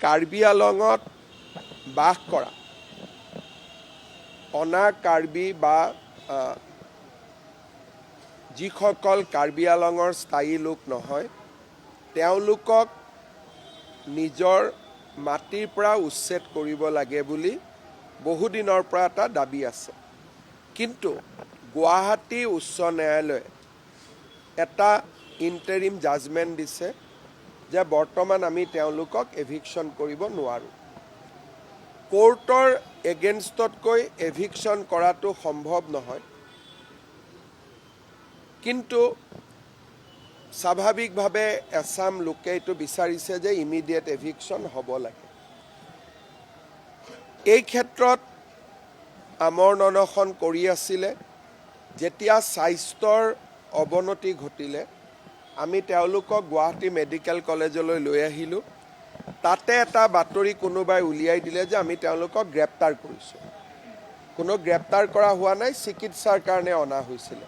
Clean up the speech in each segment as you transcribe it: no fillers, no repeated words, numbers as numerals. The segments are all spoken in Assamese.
কাৰ্বি আলঙত বাস কৰা অনা কাৰ্বি বা যিসকল কাৰ্বি আলঙৰ স্থায়ী লোক নহয় তেওঁলোকক নিজৰ মাটিৰ পৰা উচ্ছেদ কৰিব লাগে বুলি বহুদিনৰ পৰা এটা দাবী আছে। কিন্তু গুৱাহাটী উচ্চ ন্যায়ালয়ে এটা ইণ্টাৰিম জাজমেণ্ট দিছে যে বৰ্তমান আমি তেওঁলোকক এভিকশ্যন কৰিব নোৱাৰোঁ। কোৰ্টৰ এগেইনষ্টতকৈ এভিকশ্যন কৰাটো সম্ভৱ নহয়, কিন্তু স্বাভাৱিকভাৱে এছাম লোকে এইটো বিচাৰিছে যে ইমিডিয়েট এভিকশ্যন হ'ব লাগে। এই ক্ষেত্ৰত আমৰণ অনশন কৰি আছিলে। যেতিয়া স্বাস্থ্যৰ অৱনতি ঘটিলে আমি তেওঁলোকক গুৱাহাটী মেডিকেল কলেজলৈ লৈ আহিলোঁ। তাতে এটা বাতৰি কোনোবাই উলিয়াই দিলে যে আমি তেওঁলোকক গ্ৰেপ্তাৰ কৰিছোঁ। কোনো গ্ৰেপ্তাৰ কৰা হোৱা নাই, চিকিৎসাৰ কাৰণে অনা হৈছিলে।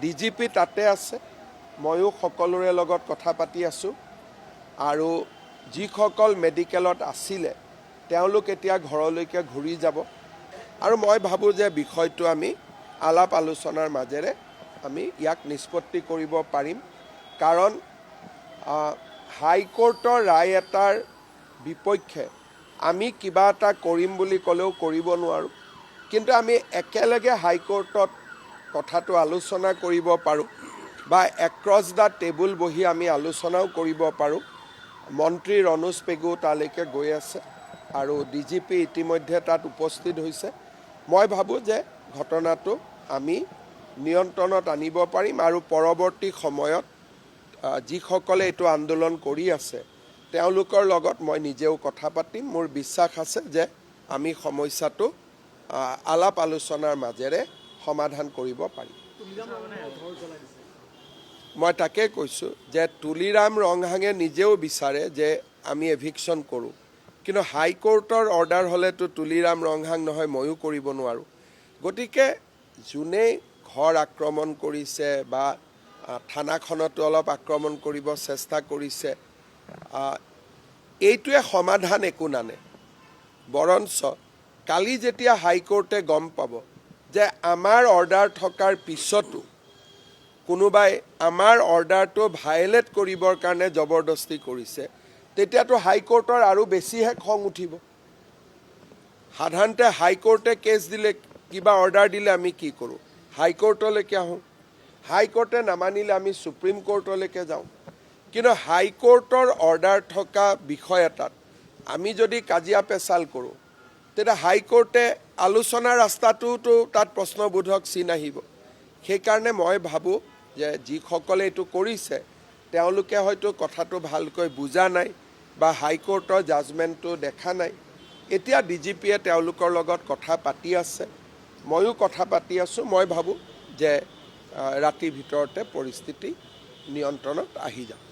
DGP তাতে আছে, ময়ো সকলোৰে লগত কথা পাতি আছোঁ আৰু যিসকল মেডিকেলত আছিলে তেওঁলোক এতিয়া ঘৰলৈকে ঘূৰি যাব আৰু মই ভাবোঁ যে বিষয়টো আমি আলাপ আলোচনাৰ মাজেৰে আমি ইয়াক নিষ্পত্তি কৰিব পাৰিম। কাৰণ হাইকোৰ্টৰ ৰায় এটাৰ বিপক্ষে আমি কিবা এটা কৰিম বুলি ক'লেও কৰিব নোৱাৰোঁ, কিন্তু আমি একেলগে হাইকোৰ্টত কথাটো আলোচনা কৰিব পাৰোঁ বা এক্ৰছ দ্য টেবুল বহি আমি আলোচনাও কৰিব পাৰোঁ। মন্ত্ৰী ৰণোজ পেগু তালৈকে গৈ আছে আৰু DGP ইতিমধ্যে তাত উপস্থিত হৈছে। মই ভাবোঁ যে ঘটনাটো আমি নিয়ন্ত্ৰণত আনিব পাৰিম আৰু পৰৱৰ্তী সময়ত যিসকলে এইটো আন্দোলন কৰি আছে তেওঁলোকৰ লগত মই নিজেও কথা পাতিম। মোৰ বিশ্বাস আছে যে আমি সমস্যাটো আলাপ আলোচনাৰ মাজেৰে সমাধান কৰিব পাৰিম। মই তাকে কৈছোঁ যে তুলিৰাম ৰংহাঙে নিজেও বিচাৰে যে আমি এভিকশ্যন কৰোঁ, কিন্তু হাইকোৰ্টৰ অৰ্ডাৰ হ'লেতো তুলিৰাম ৰংহাং নহয়, ময়ো কৰিব নোৱাৰোঁ। গতিকে যোনেই ঘৰ আক্ৰমণ কৰিছে বা থানাখনতো অলপ আক্ৰমণ কৰিব চেষ্টা কৰিছে, এইটোৱে সমাধান একো নানে। বৰঞ্চ কালি যেতিয়া হাইকোৰ্টে গম পাব যে আমাৰ অৰ্ডাৰ থকাৰ পিছতো কোনোবাই আমাৰ অৰ্ডাৰটো ভায়লেট কৰিবৰ কাৰণে জবৰদস্তি কৰিছে, তেতিয়াতো হাইকোৰ্টৰ আৰু বেছিহে খং উঠিব। সাধাৰণতে হাইকোৰ্টে কেছ দিলে, কিবা অৰ্ডাৰ দিলে আমি কি কৰোঁ? হাইকোৰ্টলৈকে আহোঁ। হাইকোৰ্টে নামানিলে আমি সুপ্ৰিম কোৰ্টলৈকে যাওঁ। কিন্তু হাইকোৰ্টৰ অৰ্ডাৰ থকা বিষয় এটাত আমি যদি কাজিয়া পেচাল কৰোঁ, তেতিয়া হাইকোৰ্টে আলোচনাৰ ৰাস্তাটোতো তাত প্ৰশ্নবোধক চিন আহিব। সেইকাৰণে মই ভাবোঁ যে যিসকলে এইটো কৰিছে তেওঁলোকে হয়তো কথাটো ভালকৈ বুজা নাই বা হাইকোৰ্টৰ জাজমেণ্টটো দেখা নাই। এতিয়া DGPয়ে তেওঁলোকৰ লগত কথা পাতি আছে, ময়ো কথা পাতি আছোঁ। মই ভাবোঁ যে ৰাতিৰ ভিতৰতে পৰিস্থিতি নিয়ন্ত্ৰণত আহি যাব।